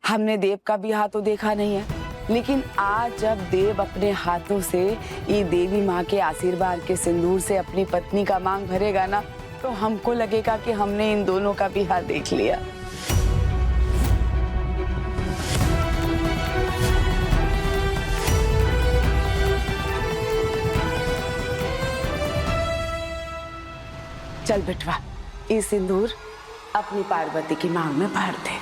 हमने देव का भी हाथ तो देखा नहीं है, लेकिन आज जब देव अपने हाथों से ये देवी माँ के आशीर्वाद के सिंदूर से अपनी पत्नी का मांग भरेगा ना, तो हमको लगेगा कि हमने इन दोनों का भी हाथ देख लिया। चल बिटवा, ये सिंदूर अपनी पार्वती की मांग में भर दे।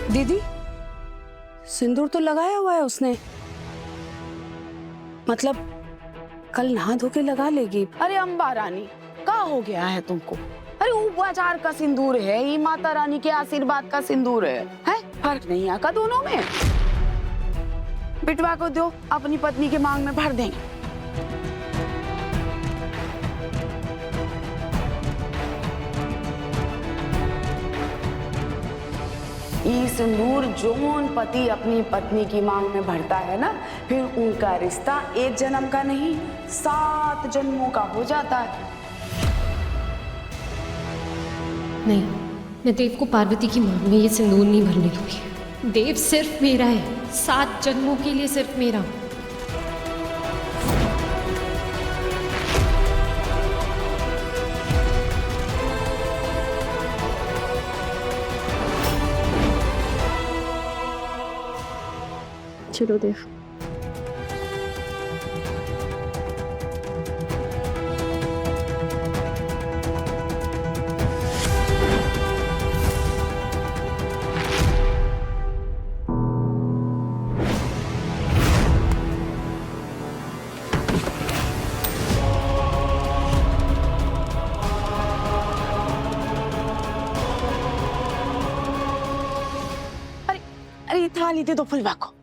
दीदी, सिंदूर तो लगाया हुआ है उसने, मतलब कल नहा धो के लगा लेगी। अरे अम्बा रानी, क्या हो गया है तुमको? अरे वो बाजार का सिंदूर है, ये माता रानी के आशीर्वाद का सिंदूर है? फर्क नहीं आका दोनों में। बिटवा को दो, अपनी पत्नी के मांग में भर देंगे। ये सिंदूर जोन पति अपनी पत्नी की मांग में भरता है ना, फिर उनका रिश्ता एक जन्म का नहीं 7 जन्मों का हो जाता है। नहीं, मैं देव को पार्वती की मांग में ये सिंदूर नहीं भरने दूंगी। देव सिर्फ मेरा है, 7 जन्मों के लिए सिर्फ मेरा। चलो देव। अरे थाली दे दो फुलवा को।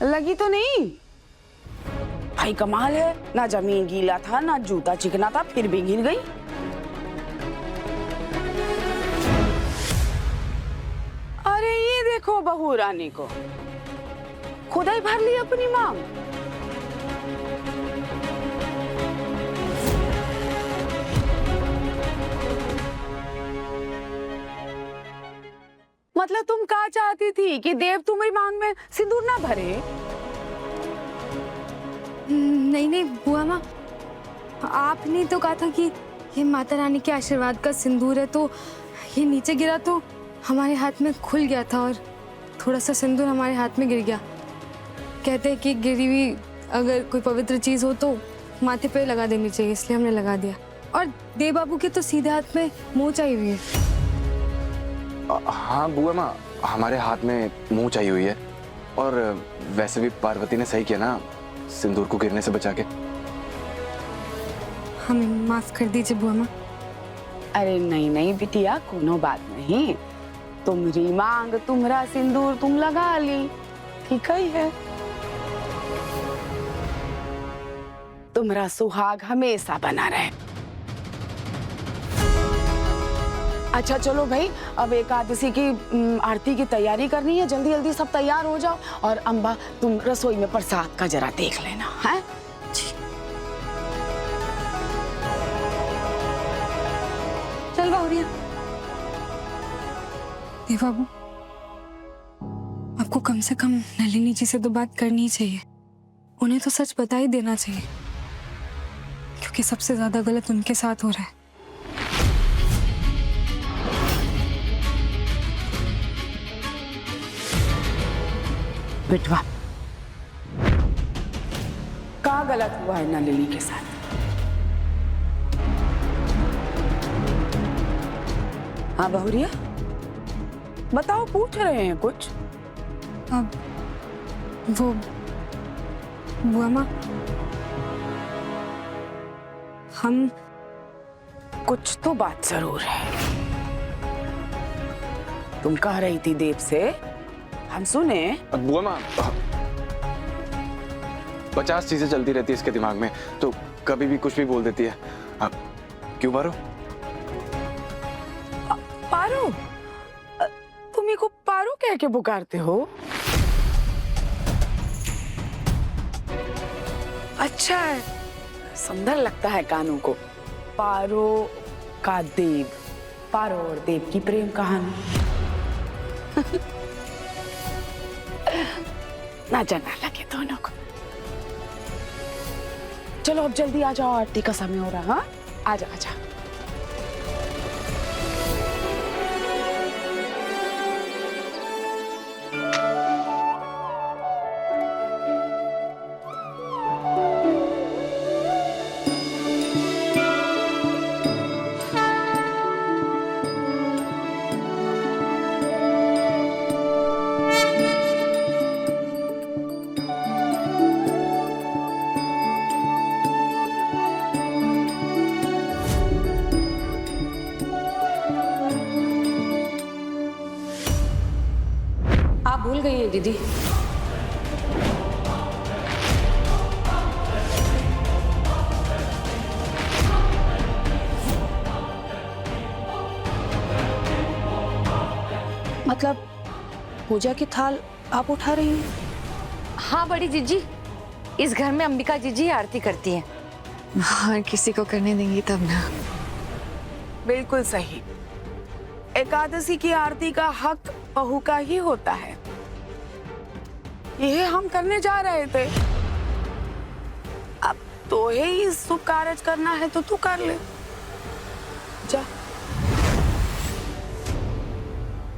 लगी तो नहीं? भाई कमाल है, ना जमीन गीला था ना जूता चिकना था, फिर भी गिर गई। अरे ये देखो बहू रानी को खुदा ही भर ली अपनी मांग। मतलब तुम क्या चाहती थी कि देव तुम्हारी मांग में सिंदूर ना भरे? नहीं नहीं बुआ माँ, आपने तो कहा था कि ये माता रानी के आशीर्वाद का सिंदूर है, तो ये नीचे गिरा तो हमारे हाथ में खुल गया था और थोड़ा सा सिंदूर हमारे हाथ में गिर गया। कहते हैं कि गिरी हुई अगर कोई पवित्र चीज हो तो माथे पे लगा देनी चाहिए, इसलिए हमने लगा दिया। और देव बाबू के तो सीधे हाथ में मोच आई हुई है। हाँ बुआ माँ, हमारे हाथ में मुंह चाहिए हुई है, और वैसे भी पार्वती ने सही किया ना सिंदूर को गिरने से बचा के। हमें माफ कर दीजिए बुआ माँ। अरे नहीं नहीं बिटिया, कोनो बात नहीं। तुम्हारी मांग तुम्हारा सिंदूर तुम लगा ली, ठीक ही है। तुम्हारा सुहाग हमेशा बना रहे। अच्छा चलो भाई, अब एकादशी की आरती की तैयारी करनी है, जल्दी जल्दी सब तैयार हो जाओ। और अम्बा तुम रसोई में प्रसाद का जरा देख लेना है। चल बाबूरिया। देव बाबू, आपको कम से कम नलिनी जी से तो बात करनी चाहिए। उन्हें तो सच बता ही देना चाहिए, क्योंकि सबसे ज्यादा गलत उनके साथ हो रहा है। बिटवा, क्या गलत हुआ है नलिनी के साथ? हाँ बहुरिया, बताओ, पूछ रहे हैं कुछ? अब वो बुआ माँ, हम कुछ तो बात जरूर है। तुम कह रही थी देव से, हम सुने। बुआ माँ, 50 चीजें चलती रहती है इसके दिमाग में, तो कभी भी कुछ भी बोल देती है। अब क्यों पारो? पारो? तुम मेरे को पारो कह के पुकारते हो? अच्छा है, सुंदर लगता है कानों को। पारो का देव, पारो और देव की प्रेम कहानी। ना जाना लगे दोनों को। चलो अब जल्दी आ जाओ, आरती का समय हो रहा। हाँ, आजा आजा। आप भूल गई है दीदी। मतलब पूजा की थाल आप उठा रही हैं? हाँ बड़ी जीजी, इस घर में अंबिका जीजी आरती करती हैं। हाँ, किसी को करने देंगी तब ना। बिल्कुल सही। एकादशी की आरती का हक बहू का ही होता है। यह हम करने जा रहे थे। अब तो ही शुभ कार्य करना है तो तू कर ले। जा,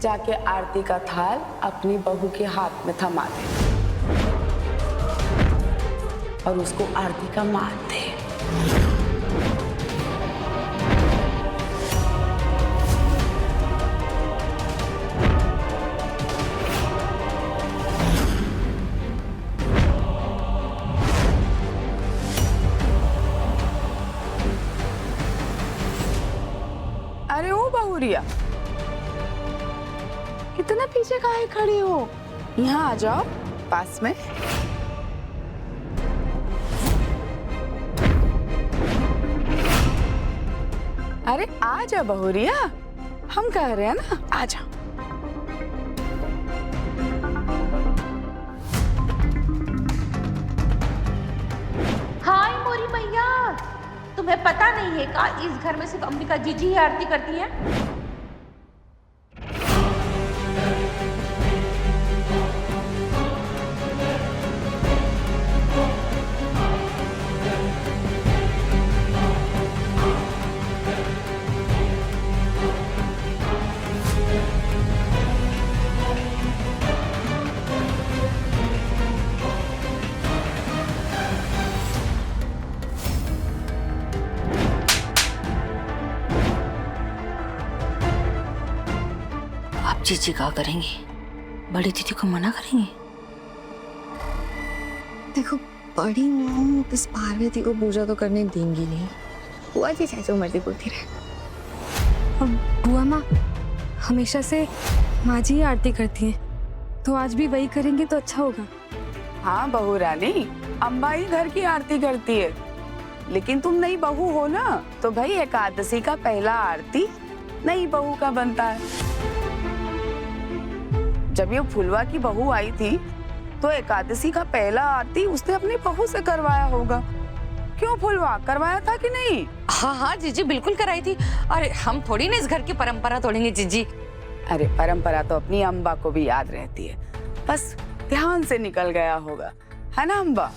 जाके आरती का थाल अपनी बहू के हाथ में थमा दे और उसको आरती का मान दे। अरे ओ बहुरिया, इतना पीछे काहे खड़ी हो? यहाँ आ जाओ पास में। अरे आ जा बहुरिया, हम कह रहे हैं ना, आ जा। हाय मोरी मैया, तुम्हें पता नहीं है का इस घर में सिर्फ अंबिका जीजी ही आरती करती हैं? आप जीजी क्या करेंगी? बड़ी दीदी को मना करेंगी? देखो, बड़ी मॉम इस पार्वती को पूजा तो करने देंगी नहीं। बुआ जी चाहे जो मर्जी बोलती रहे। अब बुआ माँ हमेशा से माँ जी ही आरती करती हैं, तो आज भी वही करेंगे तो अच्छा होगा। हाँ बहू रानी, अम्बा ही घर की आरती करती है, लेकिन तुम नई बहू हो ना, तो भाई एकादशी का पहला आरती नई बहू का बनता है। जब ये फुलवा की बहू आई थी तो एकादशी का पहला आरती उसने अपनी बहू से करवाया होगा। क्यों फुलवा, करवाया था कि नहीं? हाँ हाँ जीजी बिल्कुल कराई थी। अरे हम थोड़ी ना इस घर की परंपरा तोड़ेंगे जीजी। अरे परंपरा तो अपनी अम्बा को भी याद रहती है, बस ध्यान से निकल गया होगा, है ना अम्बा?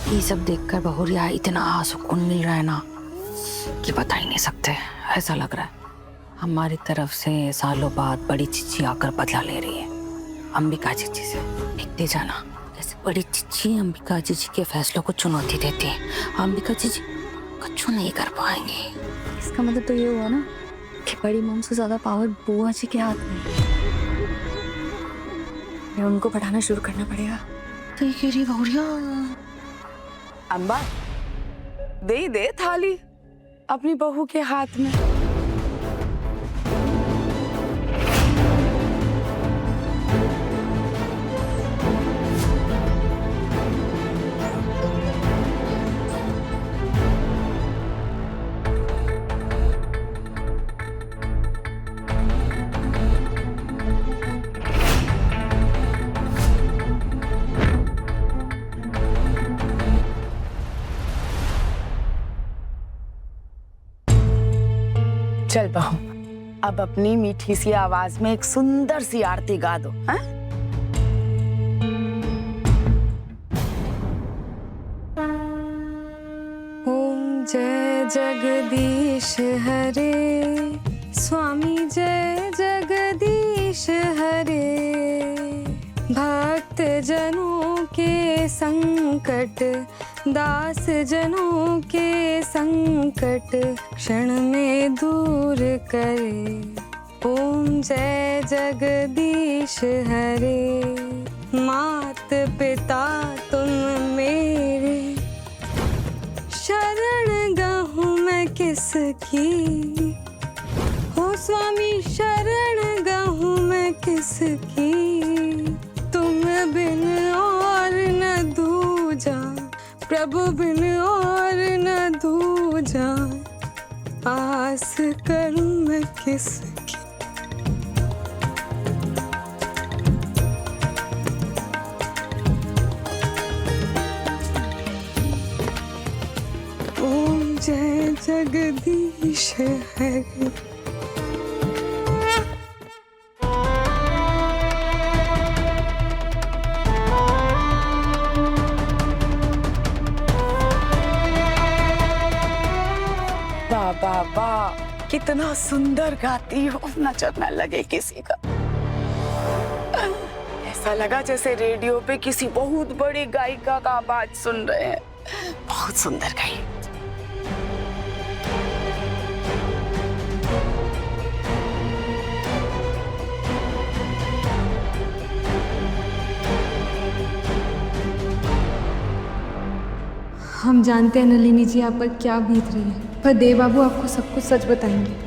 ये सब देखकर बहुरिया इतना सुकून मिल रहा है ना कि बता ही नहीं सकते। ऐसा लग रहा है हमारी तरफ से सालों बाद बड़ी चिच्ची आकर बदला ले रही है अंबिका जीजी से। देखते जाना कैसे बड़ी चिच्ची अंबिका जीजी के फैसलों को चुनौती देती है। अंबिका जीजी कुछ नहीं कर पाएंगी। इसका मतलब तो ये हुआ ना कि बड़ी मॉम से ज्यादा पावर बुआ जी के हाथ में है। उनको पढ़ाना शुरू करना पड़ेगा। तो ये कह रही बहुरिया। अम्बा दे थाली अपनी बहू के हाथ में। चल बहू, अब अपनी मीठी सी आवाज में एक सुंदर सी आरती गा दो। हाँ? ओम जय जगदीश हरे, स्वामी जय जगदीश हरे। भक्त जनों के संकट, दास जनों के संकट क्षण में दूर करे। ओम जय जगदीश हरे। मात पिता तुम मेरे, शरण गहूँ मैं किसकी। हो स्वामी शरण गहूँ मैं किसकी। तुम बिन और न दूजा, प्रभु बिन और न दूजा। आस करूं मैं किसकी। ओम जय जगदीश हरे। वाह वाह, कितना सुंदर गाती हो, नजर न लगे किसी का। ऐसा लगा जैसे रेडियो पे किसी बहुत बड़ी गायिका का आवाज सुन रहे हैं। बहुत सुंदर गाई। हम जानते हैं नलिनी जी आप पर क्या बीत रही है, पर देव बाबू आपको सब कुछ सच बताएंगे।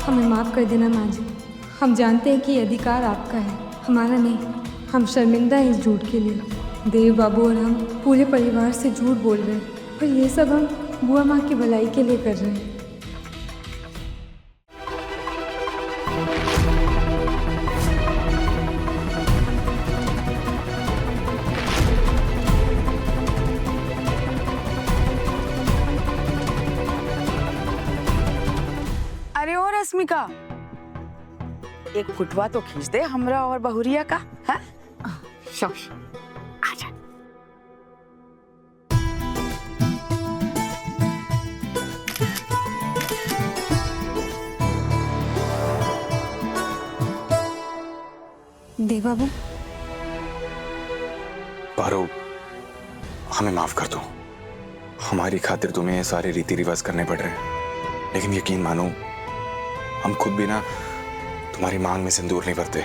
हमें माफ़ कर देना माँ जी। हम जानते हैं कि ये अधिकार आपका है, हमारा नहीं। हम शर्मिंदा हैं इस झूठ के लिए। देव बाबू और हम पूरे परिवार से झूठ बोल रहे हैं, पर ये सब हम बुआ माँ की भलाई के लिए कर रहे हैं। अरे और रश्मिका, एक फुटवा तो खींच दे हमरा और बहुरिया का। हाँ? आजा। देव बाबू, पारो, हमें माफ कर दो। हमारी खातिर तुम्हें ये सारे रीति रिवाज करने पड़ रहे हैं, लेकिन यकीन मानो हम खुद भी ना तुम्हारी मांग में सिंदूर नहीं भरते।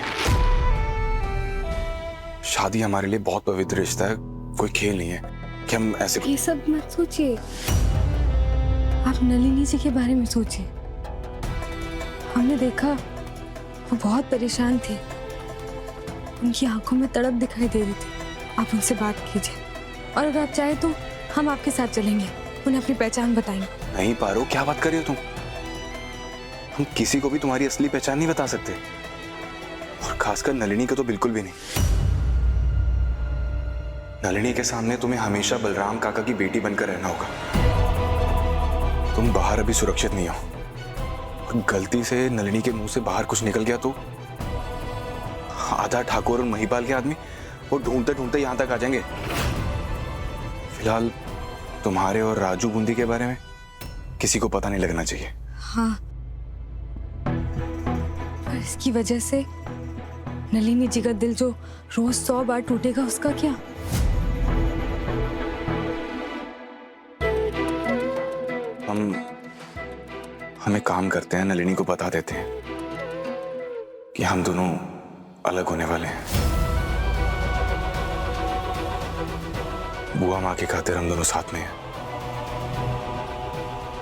शादी हमारे लिए बहुत पवित्र रिश्ता है, कोई खेल नहीं है कि हम ऐसे। ये सब मत सोचिए, आप नलिनी जी के बारे में सोचिए। हमने देखा वो बहुत परेशान थे, उनकी आंखों में तड़प दिखाई दे रही थी। आप उनसे बात कीजिए, और अगर आप चाहे तो हम आपके साथ चलेंगे, उन्हें अपनी पहचान बताएंगे। नहीं पारो, क्या बात कर रही हो तुम? हम किसी को भी तुम्हारी असली पहचान नहीं बता सकते, और खासकर नलिनी को तो बिल्कुल भी नहीं। नलिनी के सामने तुम्हें हमेशा बलराम काका की बेटी बनकर रहना होगा। तुम बाहर अभी सुरक्षित नहीं हो, और गलती से नलिनी के मुंह से बाहर कुछ निकल गया तो आधा ठाकुर और महिपाल के आदमी वो ढूंढते ढूंढते यहां तक आ जाएंगे। फिलहाल तुम्हारे और राजू बूंदी के बारे में किसी को पता नहीं लगना चाहिए। हाँ, पर इसकी वजह से नलिनी जी का दिल जो रोज 100 बार टूटेगा, उसका क्या? हम एक काम करते हैं, नलिनी को बता देते हैं कि हम दोनों अलग होने वाले हैं। बुआ माँ की खातिर हम दोनों साथ में हैं।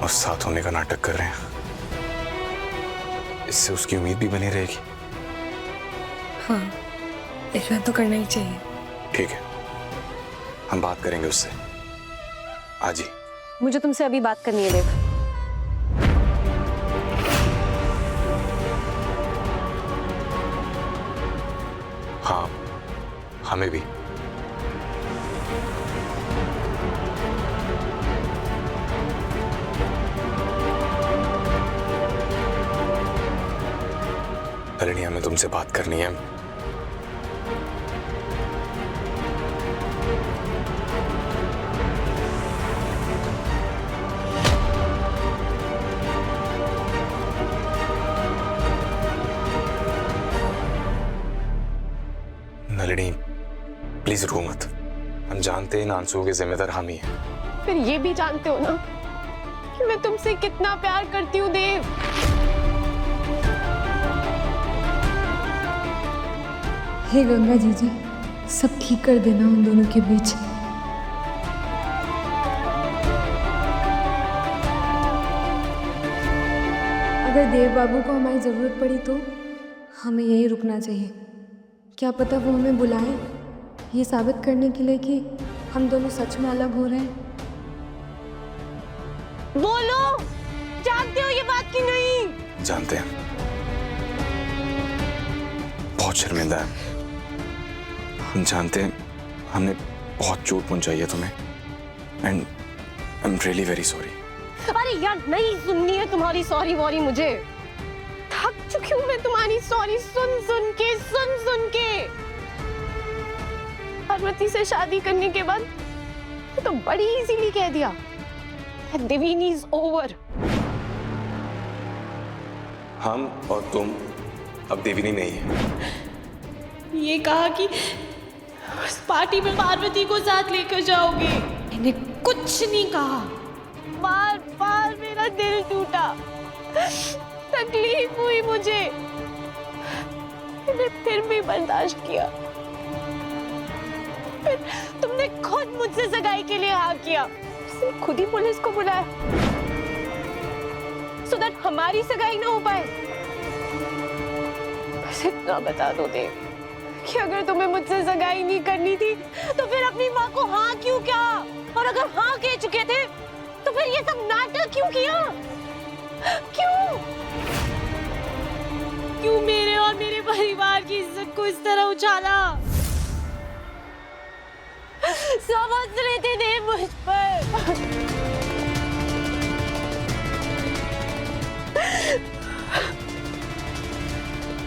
और साथ होने का नाटक कर रहे हैं। इससे उसकी उम्मीद भी बनी रहेगी। हाँ, इतना तो करना ही चाहिए। ठीक है, हम बात करेंगे उससे आज ही। मुझे तुमसे अभी बात करनी है देव। हाँ, हमें भी। नलिनी, हमें तुमसे बात करनी है। नलिनी, प्लीज रो मत। हम जानते हैं इन आंसुओं के जिम्मेदार हम ही हैं। फिर ये भी जानते हो ना कि मैं तुमसे कितना प्यार करती हूँ देव। हे गंगा जीजी, सब ठीक कर देना उन दोनों के बीच। अगर देव बाबू को हमारी ज़रूरत पड़ी तो हमें यहीं रुकना चाहिए। क्या पता वो हमें बुलाएं, ये साबित करने के लिए कि हम दोनों सच में अलग हो रहे हैं। बोलो, जानते हो ये बात कि नहीं? जानते हैं, बहुत शर्मिंदा है। हम जानते हैं हमने बहुत चोट पहुंचाई है तुम्हें, and I am really very sorry. अरे यार, नहीं सुननी है तुम्हारी सॉरी वॉरी मुझे। थक चुकी हूँ मैं तुम्हारी सॉरी सुन सुन के। पार्वती से शादी करने के बाद तो बड़ी इजीली कह दिया देविनी इज ओवर। हम और तुम अब देविनी नहीं है। ये कहा कि उस पार्टी में पार्वती को साथ लेकर जाओगे। मैंने कुछ नहीं कहा। बार बार मेरा दिल टूटा, तकलीफ हुई मुझे, मैंने फिर भी बर्दाश्त किया। फिर तुमने खुद मुझसे सगाई के लिए हाँ किया, खुद ही पुलिस को बुलाया सो दैट हमारी सगाई ना हो पाए। बस इतना बता दो देव कि अगर तुम्हें मुझसे सगाई नहीं करनी थी तो फिर अपनी माँ को हाँ क्यों किया, और अगर हाँ कह चुके थे तो फिर ये सब नाटक क्यों किया? क्यों मेरे और मेरे परिवार की इज्जत को इस तरह उछाला? समझ रहे थे देव मुझ पर।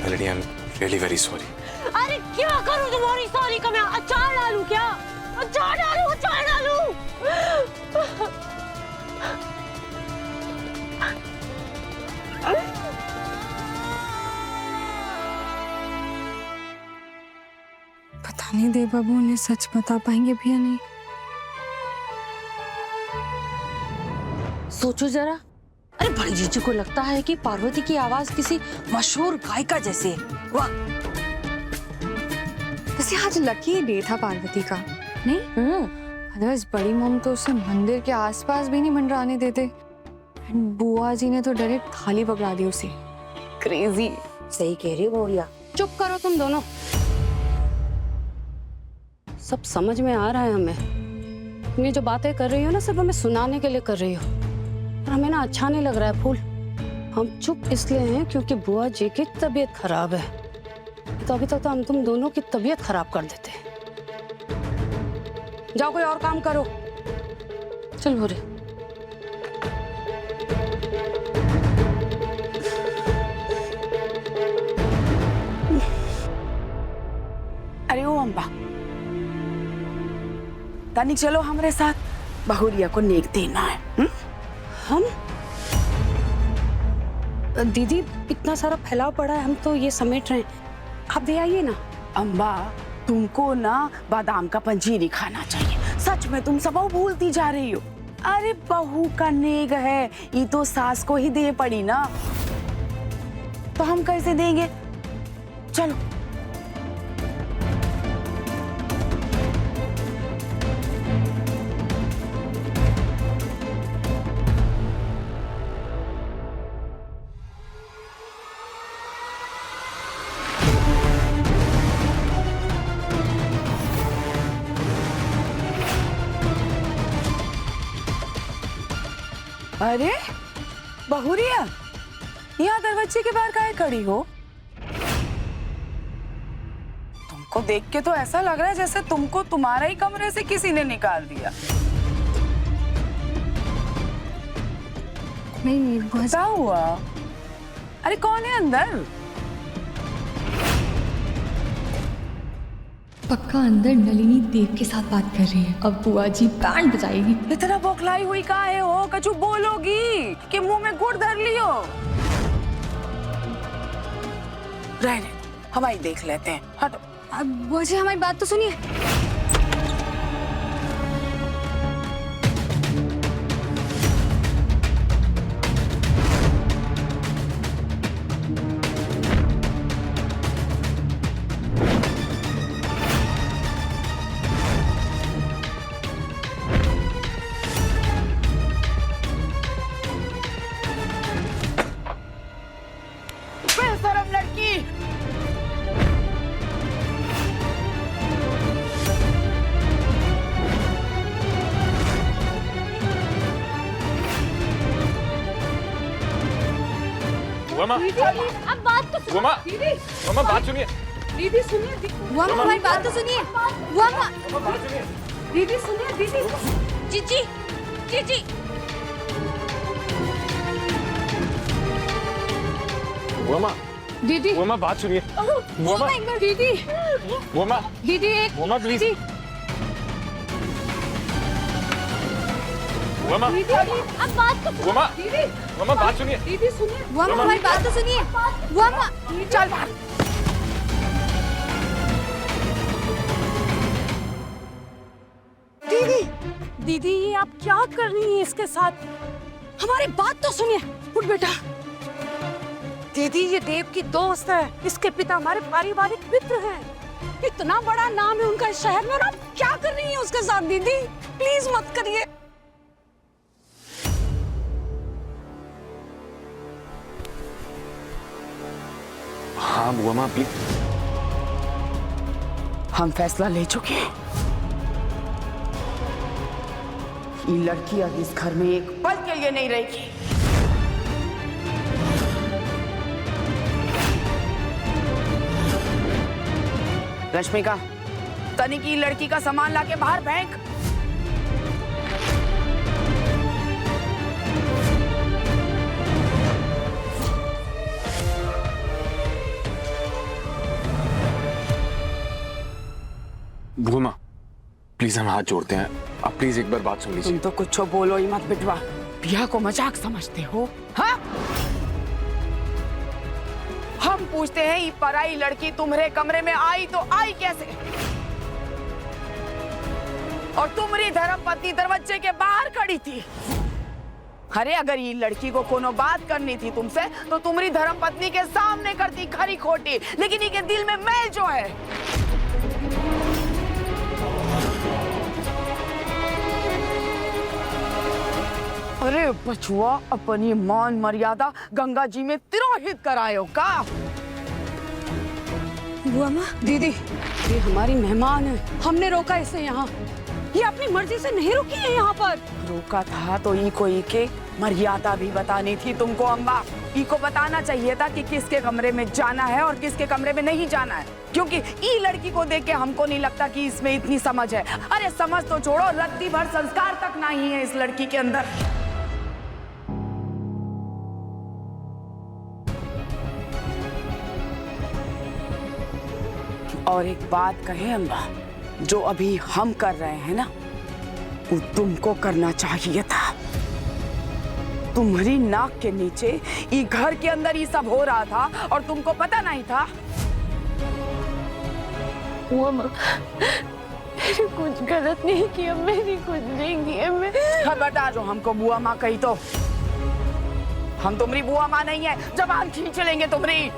Nalini, I am really very sorry. अरे क्या करूं तुम्हारी सॉरी का? मैं अचार डालूं क्या? अचार डालूं। पता नहीं देव बाबू उन्हें सच बता पाएंगे भी या नहीं। सोचो जरा, अरे बड़ी जीजू को लगता है कि पार्वती की आवाज किसी मशहूर गायिका जैसी है। वाह! वैसे आज लकी डे था पार्वती का, नहीं? अदरवाइज बड़ी मॉम तो उसे मंदिर के आसपास भी नहीं मंडराने देते। एंड बुआ जी ने तो डायरेक्ट थाली पकड़ा दी उसे। क्रेजी। सही कह रही हो गौरिया। चुप करो तुम दोनों। सब समझ में आ रहा है हमें। तुम ये जो बातें कर रही हो ना, सिर्फ हमें सुनाने के लिए कर रही हो, और हमें ना अच्छा नहीं लग रहा है फूल। हम चुप इसलिए हैं क्योंकि बुआ जी की तबीयत खराब है। तो अभी तक तो हम तुम दोनों की तबीयत खराब कर देते। जाओ कोई और काम करो। चल भोरे। अरे ओ अम्बा, तनिक चलो हमारे साथ, बहुरिया को नेक देना है। हम दीदी, इतना सारा फैलाव पड़ा है, हम तो ये समेट रहे हैं, आप दे आइए ना। अम्बा, तुमको ना बादाम का पंजीरी खाना चाहिए। सच में तुम सब भूलती जा रही हो। अरे बहू का नेक है, ये तो सास को ही दे पड़ी ना, तो हम कैसे देंगे? चलो। अरे बहुरिया, यहाँ दरवाजे के बाहर काहे खड़ी हो? तुमको देख के तो ऐसा लग रहा है जैसे तुमको तुम्हारे ही कमरे से किसी ने निकाल दिया। नहीं बुआ क्या हुआ? अरे कौन है अंदर? पक्का अंदर नलिनी देव के साथ बात कर रही है। अब बुआ जी बैंड बजाएगी। इतना बौखलाई हुई काहे हो? कछु बोलोगी कि मुंह में गुड़ धर लियो? रहने, हमारी देख लेते हैं। हटो। अब बुआ जी हमारी बात तो सुनिए। बेशरम लड़की! बुआ माँ, अब बात तो बुआ माँ, बुआ माँ बात सुनिए। दीदी सुनिए, बुआ माँ हमारी बात तो सुनिए। बुआ माँ, बात सुनिए। दीदी सुनिए, दीदी। जीजी जीजी बुआ माँ, दीदी, बुआ माँ बात सुनिए। बुआ माँ, एक बार दीदी, बुआ माँ, दीदी एक बुआ माँ प्लीज। दीदी, बुआ माँ, अब बात तो बुआ माँ, दीदी, बुआ माँ बात सुनिए। दीदी सुनिए। बुआ माँ हमारी बात तो सुनिए। बुआ माँ, चल बाहर। दीदी ये आप क्या कर रही हैं इसके साथ? हमारी बात तो सुनिए। उठ बेटा। दीदी ये देव की दोस्त है, इसके पिता हमारे पारिवारिक मित्र हैं। इतना बड़ा नाम है उनका इस शहर में और आप क्या कर रही हैं उसके साथ? दीदी प्लीज मत करिए। हाँ बुआ माँ प्लीज। हम फैसला ले चुके हैं। ये लड़की अब इस घर में एक पल के लिए नहीं रहेगी। रश्मिका, तनिक की लड़की का सामान लाके बाहर फेंक। बुआ माँ प्लीज हम हाथ जोड़ते हैं, आप प्लीज एक बार बात सुन लीजिए। तुम तो कुछ बोलो ही मत बिटवा। बिया को मजाक समझते हो? हाँ? हम पूछते हैं ये पराई लड़की तुम्हारे कमरे में आई तो आई कैसे? और तुम्हारी धर्मपत्नी दरवाजे के बाहर खड़ी थी। अरे अगर ये लड़की को कोनो बात करनी थी तुमसे तो तुम्हारी धर्मपत्नी के सामने करती खरी खोटी, लेकिन इनके दिल में मैल जो है। अरे बचुआ, अपनी मान मर्यादा गंगा जी में तिरोहित करायो का? बुआ माँ, दीदी ये हमारी मेहमान है। हमने रोका इसे यहाँ। ये अपनी मर्जी से नहीं रुकी है यहाँ पर। रोका था तो ई को ई के मर्यादा भी बतानी थी तुमको अम्बा। ई को बताना चाहिए था कि किसके कमरे में जाना है और किसके कमरे में नहीं जाना है, क्योंकि ई लड़की को देख के हमको नहीं लगता कि इसमें इतनी समझ है। अरे समझ तो छोड़ो, रत्ती भर संस्कार तक नहीं है इस लड़की के अंदर। और एक बात कहे अम्बा, जो अभी हम कर रहे हैं ना, वो तुमको करना चाहिए था। तुम्हारी नाक के नीचे ये घर के अंदर ये सब हो रहा था और तुमको पता नहीं था। मैंने कुछ गलत नहीं किया, मैंने कुछ नहीं किया। मैं खबरदार जो हमको बुआ माँ कही तो। हम तुम्हारी बुआ माँ नहीं है, जबान खींच लेंगे तुम्हारी।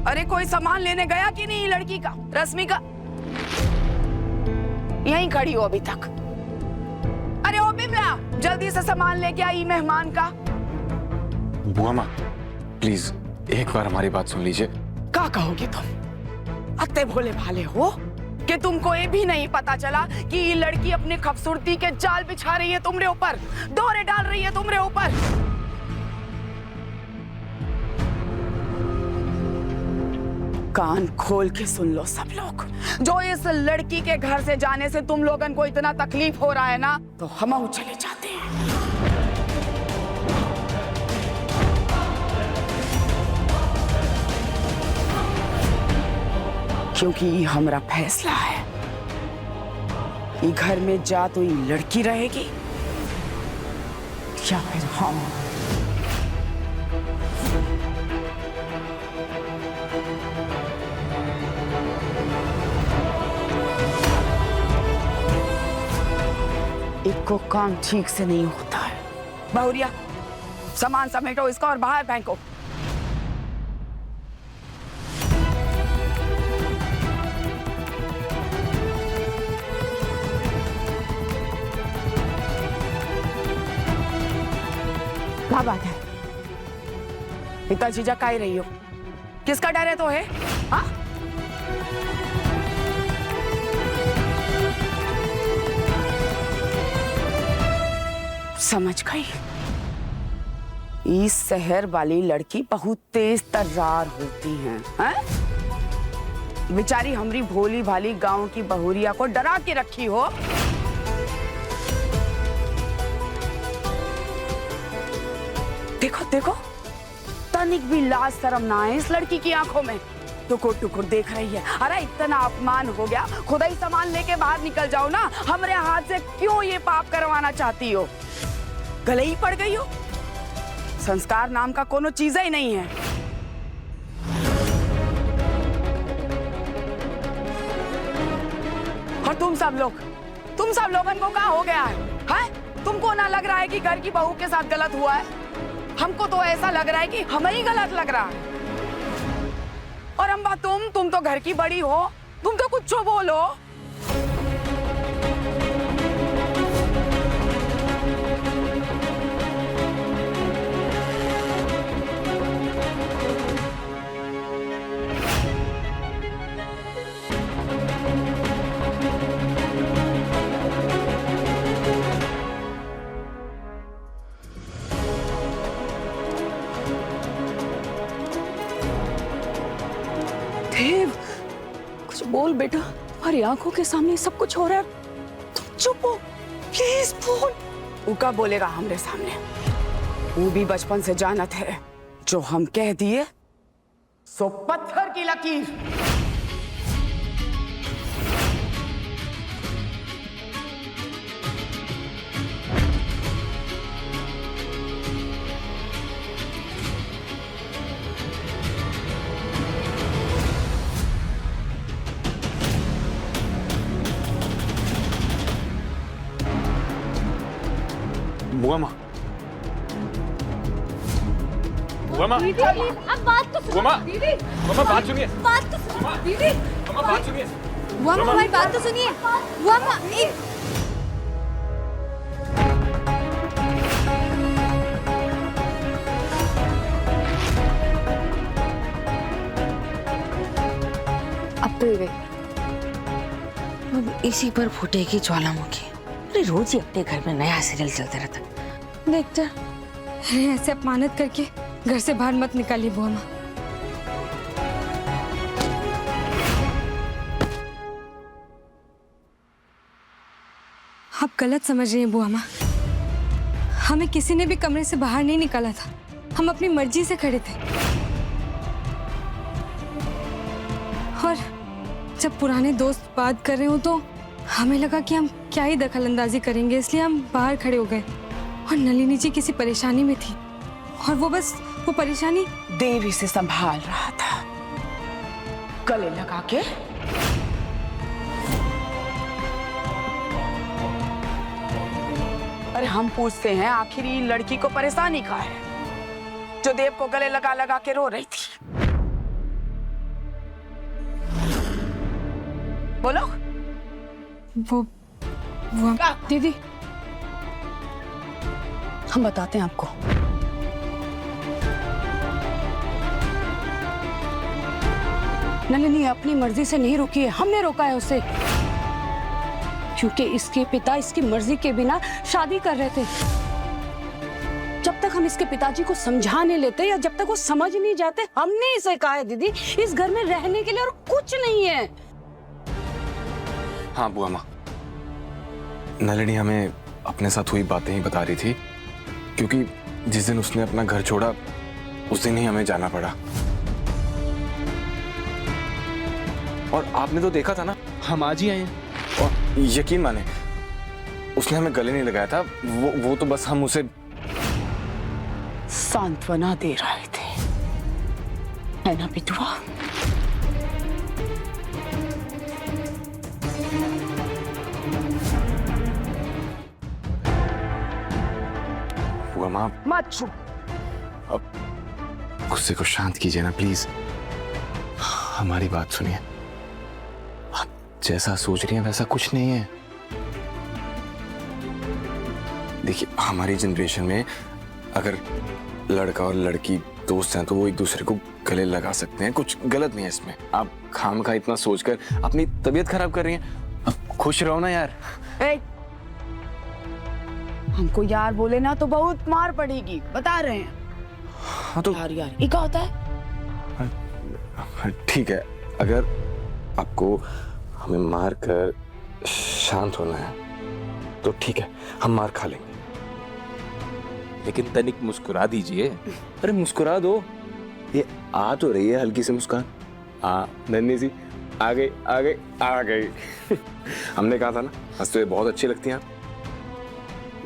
अरे कोई सामान लेने गया कि नहीं लड़की का? रश्मिका यहीं खड़ी हो अभी तक। अरे ओ बिमला, जल्दी से सामान लेके आई मेहमान का। बुआ माँ प्लीज एक बार हमारी बात सुन लीजिए। क्या कहोगे तुम? अत्ते भोले भाले हो? कि तुमको ये भी नहीं पता चला कि ये लड़की अपनी खूबसूरती के जाल बिछा रही है तुमरे ऊपर, डोरे डाल रही है तुमरे ऊपर। कान खोल के सुन लो सब लोग, जो इस लड़की के घर से जाने से तुम लोगन को इतना तकलीफ हो रहा है ना, तो हम चले जाते हैं। क्योंकि ये हमारा फैसला है। ये घर में जा तो ये लड़की रहेगी या फिर हम। एक को काम ठीक से नहीं होता है। बहुरिया, सामान समेटो इसका और बाहर फेंको। क्या बात है, इतना झिझक का ही रही हो? किसका डर है तो है? हाँ? समझ गई। इस शहर वाली लड़की बहुत तेज तर्रार होती हैं, हैं? बेचारी हमारी भोली भाली गांव की बहुरिया को डरा के रखी हो। देखो देखो, तनिक भी लाज शर्म ना है इस लड़की की आंखों में। टुकुर टुकुर देख रही है। अरे इतना अपमान हो गया, खुदा ही सामान लेके बाहर निकल जाओ ना। हमारे हाथ से क्यों ये पाप करवाना चाहती हो? गले ही पड़ गई हो। संस्कार नाम का कोनो चीज ही नहीं है। और तुम सब लोगन को क्या हो गया है? तुमको ना लग रहा है कि घर की बहू के साथ गलत हुआ है? हमको तो ऐसा लग रहा है कि हमें ही गलत लग रहा है। और अम्बा तुम तो घर की बड़ी हो, तुम तो कुछ बोलो। देव, कुछ बोल बेटा, हमारी आंखों के सामने सब कुछ हो रहा है, तुम चुप हो, प्लीज बोल। वो क्या बोलेगा हमरे सामने? वो भी बचपन से जानत है, जो हम कह दिए सो पत्थर की लकीर। बुआ माँ, बुआ माँ, दीदी अब बात तो बुआ माँ, दीदी बुआ माँ बात सुनिए, बात तो सुनो दीदी। बुआ माँ बात सुनिए, बुआ माँ हमारी बात तो सुनिए। बुआ माँ अब तो ये अब इसी पर फूटेगी ज्वालामुखी। अरे रोज ही अपने घर में नया सीरियल चलते रहता। देखते अरे ऐसे अपमानित करके घर से बाहर मत निकालिए बुआ माँ। आप गलत समझ रही हैं बुआ माँ। हमें किसी ने भी कमरे से बाहर नहीं निकाला था, हम अपनी मर्जी से खड़े थे। और जब पुराने दोस्त बात कर रहे हो तो हमें लगा कि हम क्या ही दखलंदाजी करेंगे, इसलिए हम बाहर खड़े हो गए। और नलिनी जी किसी परेशानी में थी और वो परेशानी देवी से संभाल रहा था, गले लगा के। अरे हम पूछते हैं, आखिर ये लड़की को परेशानी क्या है जो देव को गले लगा लगा के रो रही थी? बोलो। वो दीदी, हम बताते हैं आपको। नलिनी अपनी मर्जी से नहीं रुकी है, हमने रोका है उसे, क्योंकि इसके पिता इसकी मर्जी के बिना शादी कर रहे थे। जब तक हम इसके पिताजी को समझा नहीं लेते या जब तक वो समझ नहीं जाते, हमने इसे कहा है दीदी इस घर में रहने के लिए और कुछ नहीं है। हाँ बुआ माँ, नलिनी हमें अपने साथ हुई बातें ही बता रही थी, क्योंकि जिस दिन उसने अपना घर छोड़ा उस दिन ही हमें जाना पड़ा। और आपने तो देखा था ना, हम आज ही आए हैं। और यकीन माने उसने हमें गले नहीं लगाया था, वो तो बस हम उसे सांत्वना दे रहे थे, है ना बिटुआ? बुआ माँ मत छू। अब गुस्से को शांत कीजिए ना प्लीज, हमारी बात सुनिए। आप जैसा सोच रही हैं वैसा कुछ नहीं है। देखिए हमारी जनरेशन में अगर लड़का और लड़की दोस्त हैं तो वो एक दूसरे को गले लगा सकते हैं, कुछ गलत नहीं है इसमें। आप खामखा इतना सोचकर अपनी तबीयत खराब कर रही हैं। अब खुश रहो ना यार। हमको यार बोले ना तो बहुत मार पड़ेगी, बता रहे हैं। हाँ तो यार यार ये क्या होता है? ठीक है, अगर आपको हमें मार कर शांत होना है तो ठीक है, हम मार खा लेंगे, लेकिन तनिक मुस्कुरा दीजिए। अरे मुस्कुरा दो, ये आ तो रही है हल्की सी मुस्कान। नन्ही सी आ गई आ गई आ गई। हमने कहा था ना, हंसते हुए बहुत अच्छी लगती हैं आप।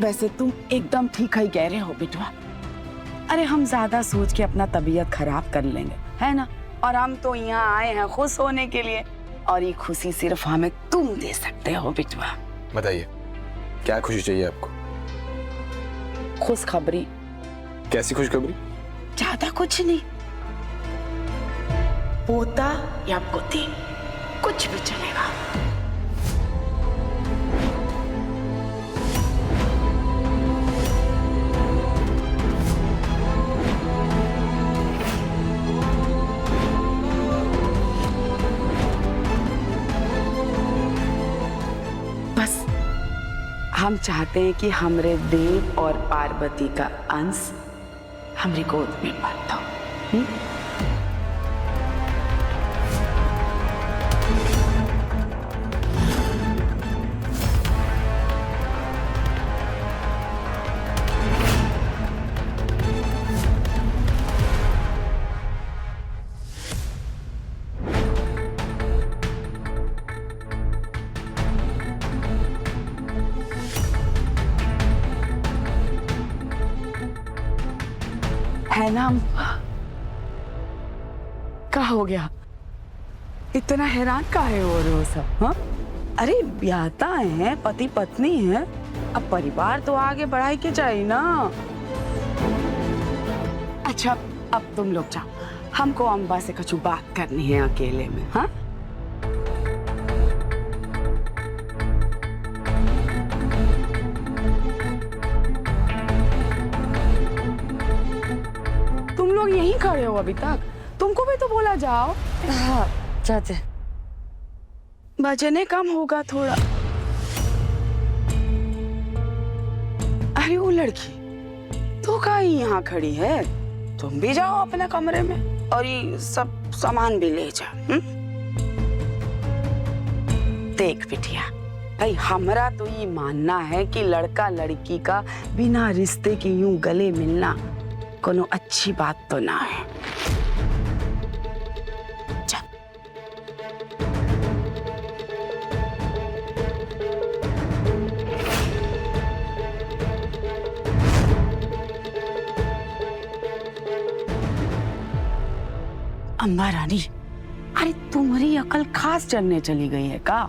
वैसे तुम एकदम ठीक ही कह रहे हो बिटवा। अरे हम ज्यादा सोच के अपना तबीयत खराब कर लेंगे, है ना? और हम तो यहाँ आए हैं खुश होने के लिए, और ये खुशी सिर्फ हमें तुम दे सकते हो बिटवा। बताइए क्या खुशी चाहिए आपको? खुशखबरी। कैसी खुशखबरी? ज्यादा कुछ नहीं, पोता या पोती कुछ भी चलेगा। हम चाहते हैं कि हमरे देव और पार्वती का अंश हमरी गोद में भरता हो। है ना? क्या हो गया? इतना हैरान काहे हो रहे हो सब? हाँ, अरे ब्याहता है, पति पत्नी है, अब परिवार तो आगे बढ़ाई के चाहिए ना। अच्छा अब तुम लोग जाओ, हमको अम्बा से कुछ बात करनी है अकेले में। हाँ यहीं खड़े हो अभी तक? तुमको भी तो बोला जाओ। हाँ चाचे, बजने कम होगा थोड़ा। अरे वो लड़की तो कहीं यहाँ खड़ी है, तुम भी जाओ अपने कमरे में और ये सब सामान भी ले जाओ। देख बिटिया, भाई हमरा तो ये मानना है कि लड़का लड़की का बिना रिश्ते के यूं गले मिलना कोनो अच्छी बात तो ना है। अम्बा रानी, अरे तुम्हारी अकल खास चलने चली गई है का?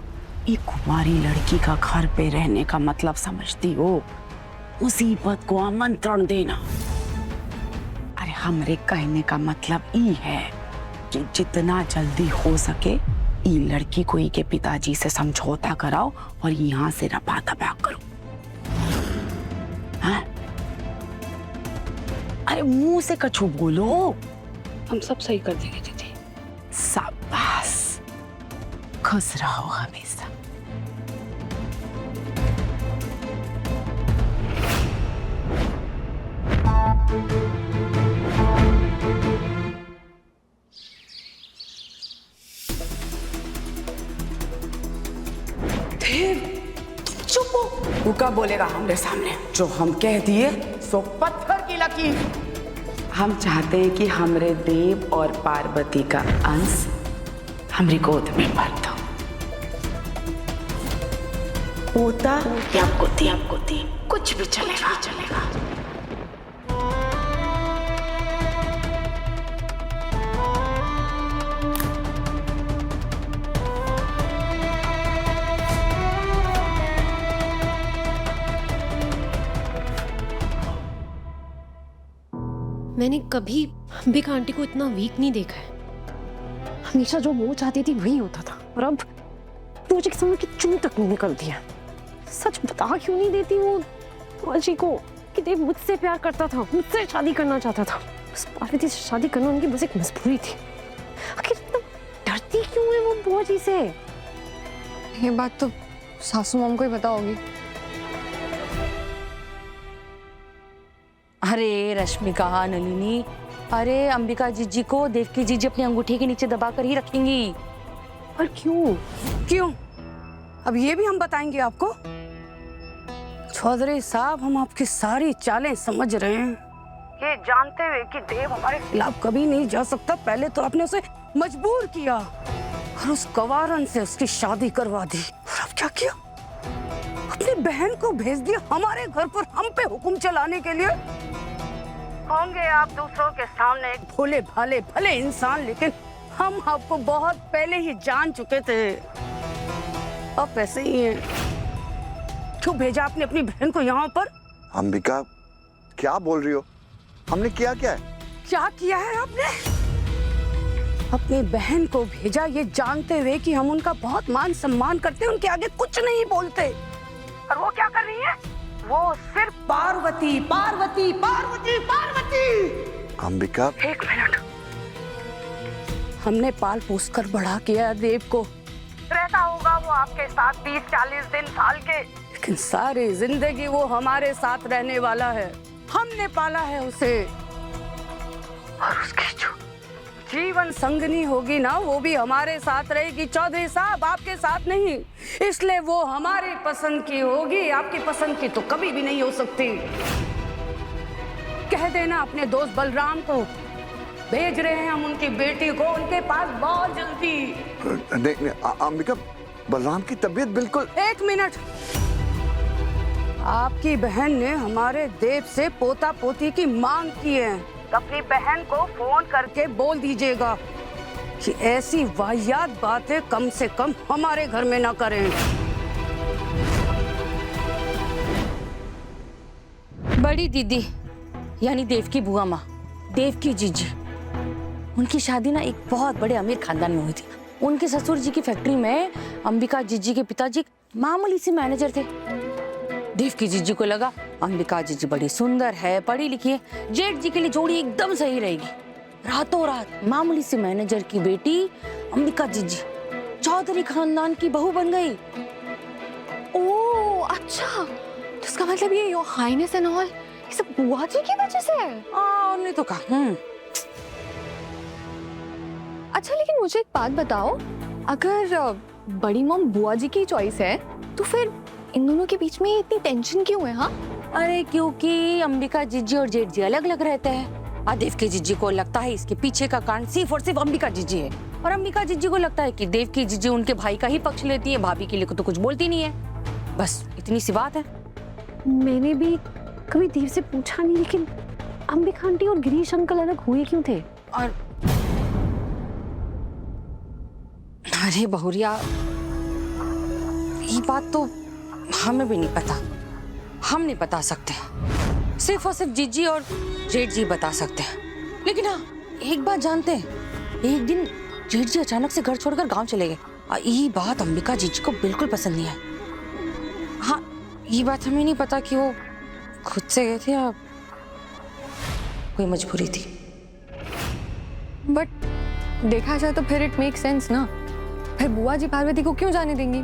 ये कुमारी लड़की का घर पे रहने का मतलब समझती हो? मुसीबत को आमंत्रण देना। अरे हमरे कहने का मतलब ये है कि जितना जल्दी हो सके ये लड़की को के पिताजी से समझौता कराओ और यहाँ से रपा दबा करो। हाँ? अरे मुंह से कछु बोलो। हम सब सही कर देंगे दीदी। शाबाश। खुश रहो हमेशा। चुप हो। तू क्या बोलेगा हमारे सामने? जो हम कह दिए सो पत्थर की लकीर। हम चाहते हैं कि हमरे देव और पार्वती का अंश हमारी गोद में भर दो। पोता या पोती कुछ भी चलेगा। मैंने कभी अंबिका आंटी को इतना वीक नहीं देखा है। हमेशा जो वो चाहती थी वही होता था, और अब मुझे किसी की चूं तक नहीं निकलती है। सच बता क्यों नहीं देती वो बुआ जी को कि देव मुझसे प्यार करता था, मुझसे शादी करना चाहता था। बस पार्वती से शादी करना उनकी बस एक मजबूरी थी। आखिर इतना डरती क्यों है वो बुआ जी से? ये बात तो सासू माम को ही पता होगी। अरे रश्मिका, नलिनी, अरे अंबिका जीजी को देवकी जीजी अपनी अंगूठी के नीचे दबा कर ही रखेंगी। और क्यों? क्यों? अब ये भी हम बताएंगे आपको। चौधरी साहब, हम आपकी सारी चालें समझ रहे हैं। ये जानते हुए कि देव हमारे खिलाफ कभी नहीं जा सकता, पहले तो आपने उसे मजबूर किया और उस गवारन से उसकी शादी करवा दी। और अब क्या किया? अपनी बहन को भेज दिया हमारे घर पर हम पे हुक्म चलाने के लिए। होंगे आप दूसरों के सामने एक भोले भाले भले इंसान, लेकिन हम आपको बहुत पहले ही जान चुके थे। अब वैसे ही है। क्यों भेजा आपने अपनी बहन को यहाँ पर? अंबिका, क्या बोल रही हो? हमने किया क्या है? क्या किया है आपने? अपनी बहन को भेजा ये जानते हुए कि हम उनका बहुत मान सम्मान करते हैं, उनके आगे कुछ नहीं बोलते। और वो क्या कर रही है? वो सिर्फ पार्वती पार्वती पार्वती पार्वती। अंबिका, एक मिनट। हमने पाल पोस कर बड़ा किया देव को। रहता होगा वो आपके साथ 30-40 दिन, साल के, लेकिन सारी जिंदगी वो हमारे साथ रहने वाला है। हमने पाला है उसे, और उसकी जो जीवन संगनी होगी ना, वो भी हमारे साथ रहेगी। चौधरी साहब, आपके साथ नहीं। इसलिए वो हमारी पसंद की होगी, आपकी पसंद की तो कभी भी नहीं हो सकती। कह देना अपने दोस्त बलराम को, भेज रहे हैं हम उनकी बेटी को उनके पास बहुत जल्दी। नहीं, अंबिका, बलराम की तबीयत बिल्कुल। एक मिनट। आपकी बहन ने हमारे देव से पोता पोती की मांग की है। अपनी बहन को फोन करके बोल दीजिएगा कि ऐसी वाहियात बातें कम से कम हमारे घर में ना करें। बड़ी दीदी यानी देव की बुआ माँ, देव की जीजी, उनकी शादी ना एक बहुत बड़े अमीर खानदान में हुई थी। उनके ससुर जी की फैक्ट्री में अंबिका जीजी के पिताजी मामूली से मैनेजर थे। देव की जीजी को लगा अंबिका जीजी बड़ी सुंदर है, पढ़ी लिखी है, जेठ जी के लिए जोड़ी एकदम सही रहेगी। रातों रात मामूली से मैनेजर की बेटी अंबिका जीजी चौधरी खानदान की बहू बन गई। ओह अच्छा, तो इसका मतलब ये योर हाइनेस एंड ऑल ये सब बुआ जी की वजह से है? नहीं तो कहा। अच्छा, लेकिन मुझे एक बात बताओ, अगर बड़ी मॉम बुआ जी की चॉइस है तो फिर इन दोनों के बीच में इतनी टेंशन क्यों है? हाँ, अरे क्योंकि अंबिका जीजी और जेठ जी अलग अलग रहते हैं। देव की जीजी को लगता है इसके पीछे का कारण सिर्फ और सिर्फ अंबिका जीजी है, और अंबिका जीजी को लगता है कि देव की जीजी उनके भाई का ही पक्ष लेती है, भाभी के लिए तो कुछ बोलती नहीं है। बस इतनी सी बात है। मैंने भी कभी देव से पूछा नहीं, लेकिन अंबिका आंटी और गिरीश अंकल अलग हुए क्यों थे? और अरे बहुरिया, ये बात तो हमें भी नहीं पता, हम नहीं बता सकते। सिर्फ और सिर्फ जीजी और जेठ जी बता सकते हैं। लेकिन हाँ, एक बात जानते हैं, एक दिन जेठ जी अचानक से घर छोड़कर गांव चले गए। ये बात अंबिका जीजी को बिल्कुल पसंद नहीं आई। हाँ, ये बात हमें नहीं पता कि वो खुद से गए थे या कोई मजबूरी थी। बट देखा जाए तो फिर इट मेक सेंस ना। फिर बुआ जी पार्वती को क्यों जाने देंगी?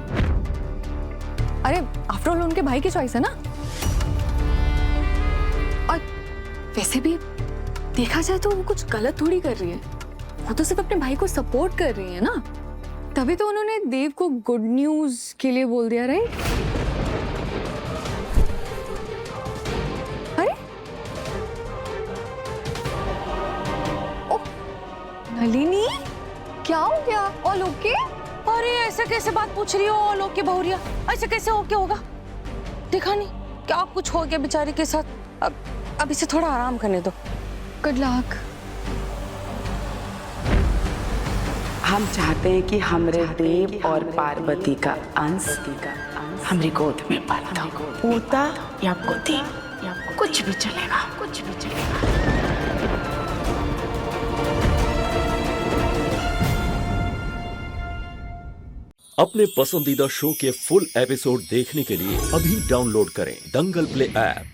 अरे आफ्टर ऑल उनके भाई की चॉइस है ना। और वैसे भी देखा जाए तो वो कुछ गलत थोड़ी कर रही है, वो तो सिर्फ अपने भाई को सपोर्ट कर रही है ना। तभी तो उन्होंने देव को गुड न्यूज के लिए बोल दिया, राइट? अरे ओ नलिनी, क्या हो गया? All okay? अरे ऐसे कैसे बात पूछ रही हो ऑल ओके बहुरिया? ऐसे कैसे ओके होगा? देखा नहीं क्या कुछ हो गया बेचारी के साथ। अब इसे थोड़ा आराम करने दो। Good luck. हम चाहते हैं कि हमरे देव और पार्वती का अंश हमारी गोद में पलता, पोता या पोती, कुछ भी चलेगा, कुछ भी चलेगा। अपने पसंदीदा शो के फुल एपिसोड देखने के लिए अभी डाउनलोड करें दंगल प्ले ऐप।